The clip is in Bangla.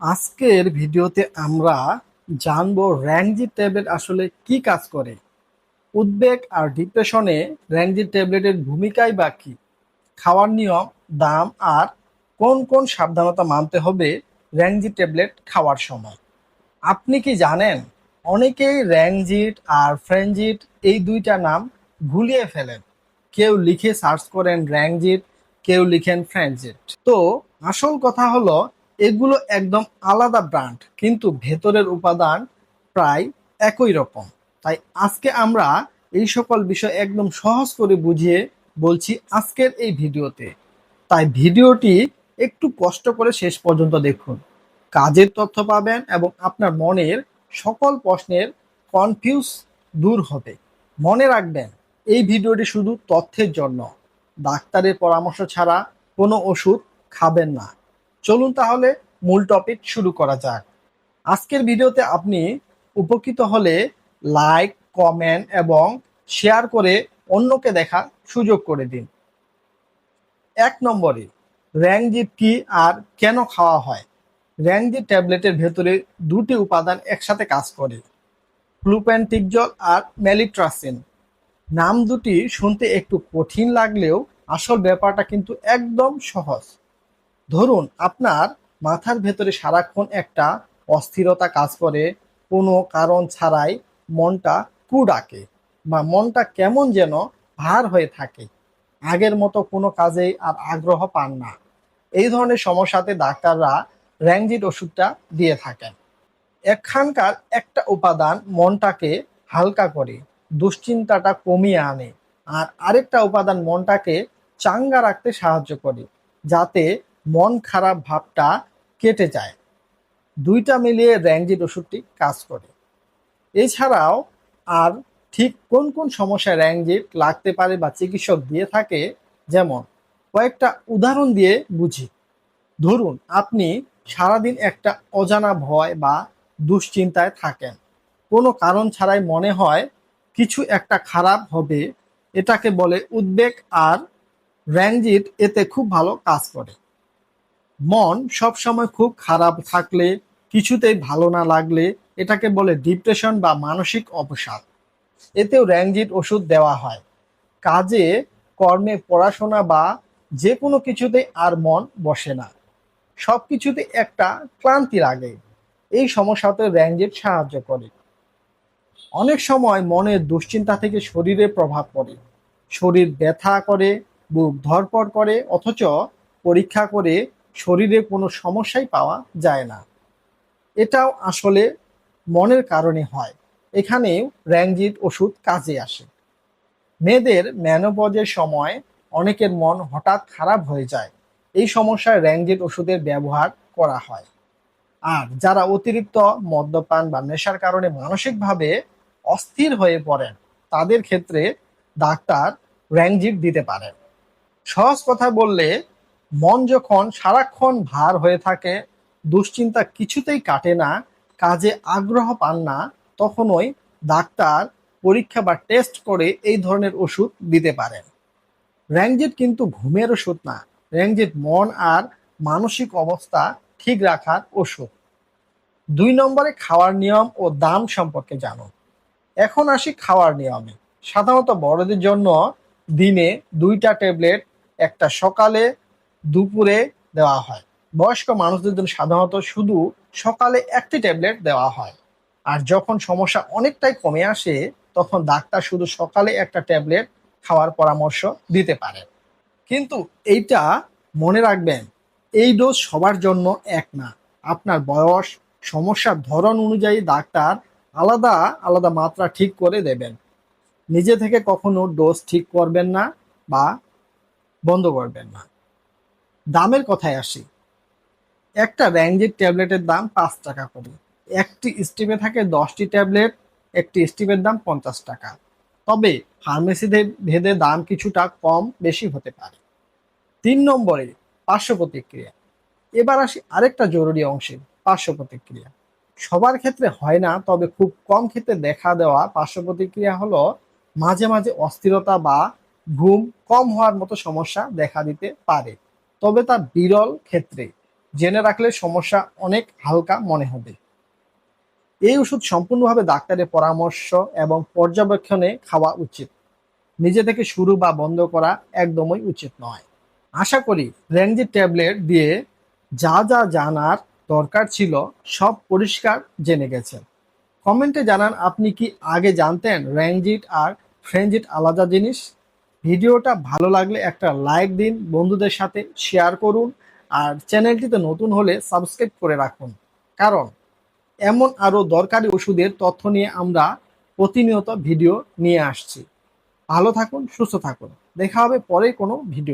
আজকের ভিডিওতে আমরা জানবো র্যানজিট ট্যাবলেট আসলে কি কাজ করে, উদ্বেগ আর ডিপ্রেশনে র্যানজিট ট্যাবলেটের ভূমিকাই বা কি, খাওয়ার নিয়ম, দাম আর কোন কোন সাবধানতা মানতে হবে র্যানজিট ট্যাবলেট খাওয়ার সময়। আপনি কি জানেন, অনেকেই র্যানজিট আর ফ্রেনজিট এই দুইটা নাম ভুলিয়ে ফেলেন। কেউ লিখে সার্চ করেন র্যানজিট, কেউ লিখেন ফ্রেনজিট। তো আসল কথা হলো, এগুলো একদম আলাদা ব্র্যান্ড, কিন্তু ভেতরের উপাদান প্রায় একই রকম। তাই আজকে আমরা এই সকল বিষয় একদম সহজ করে বুঝিয়ে বলছি আজকের এই ভিডিওতে। তাই ভিডিওটি একটু কষ্ট করে শেষ পর্যন্ত দেখুন। কাজের তথ্য পাবেন এবং আপনার মনের সকল প্রশ্নের কনফিউজ দূর হবে। মনে রাখবেন, এই ভিডিওটি শুধু তথ্যের জন্য, ডাক্তারের পরামর্শ ছাড়া কোনো ওষুধ খাবেন না। চলুন তাহলে মূল টপিক শুরু করা যাক। আজকের ভিডিওতে আপনি উপকৃত হলে লাইক, কমেন্ট এবং শেয়ার করে অন্যকে দেখার সুযোগ করে দিন। 1 নম্বরে, র্যানজিট কি আর কেন খাওয়া হয়। র্যানজিট ট্যাবলেটের ভেতরে দুটি উপাদান একসাথে কাজ করে, ফ্লুপেন্টিকজল আর ম্যালিট্রাসিন। নাম দুটি শুনতে একটু কঠিন লাগলেও আসল ব্যাপারটা কিন্তু একদম সহজ। ধরুন আপনার মাথার ভেতরে সারাক্ষণ একটা অস্থিরতা কাজ করে, কোনো কারণ ছাড়াই মনটা কু ডাকে বা মনটা কেমন যেন ভার হয়ে থাকে, আগের মতো কোনো কাজেই আর আগ্রহ পান না। এই ধরনের সমস্যাতে ডাক্তাররা র্যানজিট ওষুধটা দিয়ে থাকেন। এখানকার একটা উপাদান মনটাকে হালকা করে, দুশ্চিন্তাটা কমিয়ে আনে, আর আরেকটা উপাদান মনটাকে চাঙ্গা রাখতে সাহায্য করে, যাতে মন খারাপ ভাবটা কেটে যায়। দুইটা মিলিয়ে র্যানজিট ওষুধটি কাজ করে। এছাড়াও আর ঠিক কোন কোন সমস্যায় র্যানজিট লাগতে পারে বা চিকিৎসক দিয়ে থাকে, যেমন কয়েকটা উদাহরণ দিয়ে বুঝি। ধরুন আপনি সারাদিন একটা অজানা ভয় বা দুশ্চিন্তায় থাকেন, কোনো কারণ ছাড়াই মনে হয় কিছু একটা খারাপ হবে, এটাকে বলে উদ্বেগ, আর র্যানজিট এতে খুব ভালো কাজ করে। মন সবসময় খুব খারাপ থাকলে, কিছুতেই ভালো না লাগলে, এটাকে বলে ডিপ্রেশন বা মানসিক অবসাদ, এতেও র্যানজিট ওষুধ দেওয়া হয়। কাজে, কর্মে, পড়াশোনা বা যে কোনো কিছুতেই আর মন বসে না, সব কিছুতে একটা ক্লান্তি লাগে, এই সমস্যাতে র্যানজিট সাহায্য করে। অনেক সময় মনের দুশ্চিন্তা থেকে শরীরে প্রভাব পড়ে, শরীর ব্যথা করে, বুক ধড়ফড় করে, অথচ পরীক্ষা করে শরীরে কোনো সমস্যাই পাওয়া যায় না। এটাও আসলে মনের কারণে হয়। এখানেও র্যানজিট ওষুধ কাজে আসে। মেয়েদের মেনোপজের সময় অনেকের মন হঠাৎ খারাপ হয়ে যায়, এই সমস্যায় র্যানজিট ওষুধের ব্যবহার করা হয়। আর যারা অতিরিক্ত মদ্যপান বা নেশার কারণে মানসিকভাবে অস্থির হয়ে পড়েন, তাদের ক্ষেত্রে ডাক্তার র্যানজিট দিতে পারেন। সহজ কথা বললে, মন যখন সারাক্ষণ ভার হয়ে থাকে, দুশ্চিন্তা কিছুতেই কাটে না, কাজে আগ্রহ পান না, তখনই ডাক্তার পরীক্ষা বা টেস্ট করে এই ধরনের ওষুধ দিতে পারেন। র্যানজিট কিন্তু ঘুমের ওষুধ না, র্যানজিট মন আর মানসিক অবস্থা ঠিক রাখার ওষুধ। 2 নম্বরে, খাওয়ার নিয়ম ও দাম সম্পর্কে জানো। এখন আসি খাওয়ার নিয়মে। সাধারণত বড়দের জন্য দিনে 2টা ট্যাবলেট, একটা সকালে, দুপুরে দেওয়া হয়। বয়স্ক মানুষদের জন্য সাধারণত শুধু সকালে একটি ট্যাবলেট দেওয়া হয়। আর যখন সমস্যা অনেকটাই কমে আসে, তখন ডাক্তার শুধু সকালে একটা ট্যাবলেট খাওয়ার পরামর্শ দিতে পারেন। কিন্তু এইটা মনে রাখবেন, এই ডোজ সবার জন্য এক না। আপনার বয়স, সমস্যার ধরন অনুযায়ী ডাক্তার আলাদা আলাদা মাত্রা ঠিক করে দেবেন। নিজে থেকে কখনো ডোজ ঠিক করবেন না বা বন্ধ করবেন না। দামের কথায় আসি। একটা র্যানজিট ট্যাবলেটের দাম 5 টাকা করে। একটি স্ট্রিপে থাকে 10টি ট্যাবলেট, একটি স্ট্রিপের দাম 50 টাকা। তবে ফার্মেসিতে ভেদে দাম কিছুটা কম বেশি হতে পারে। 3 নম্বরে, পার্শ্ব প্রতিক্রিয়া। এবার আসি আরেকটা জরুরি অংশে, পার্শ্ব প্রতিক্রিয়া। সবার ক্ষেত্রে হয় না, তবে খুব কম ক্ষেত্রে দেখা দেওয়া পার্শ্ব প্রতিক্রিয়া হলো মাঝে মাঝে অস্থিরতা বা ঘুম কম হওয়ার মতো সমস্যা দেখা দিতে পারে, তবে তা বিরল ক্ষেত্রে। জেনে রাখলে সমস্যা অনেক হালকা মনে হবে। এই ওষুধ সম্পূর্ণভাবে ডাক্তারের পরামর্শ এবং পর্যবেক্ষণে খাওয়া উচিত। নিজে থেকে শুরু বা বন্ধ করা একদমই উচিত নয়। আশা করি রেনজিট ট্যাবলেট দিয়ে যা যা জানার দরকার ছিল সব পরিষ্কার জেনে গেছেন। কমেন্টে জানান আপনি কি আগে জানতেন রেনজিট আর ফ্রেনজিট আলাদা জিনিস। ভিডিওটা ভালো লাগলে একটা লাইক দিন, বন্ধুদের সাথে শেয়ার করুন, আর চ্যানেলটিতে নতুন হলে সাবস্ক্রাইব করে রাখুন, কারণ এমন আরও দরকারি ওষুধের তথ্য নিয়ে আমরা প্রতিনিয়ত ভিডিও নিয়ে আসছি। ভালো থাকুন, সুস্থ থাকুন। দেখা হবে পরে কোনো ভিডিও।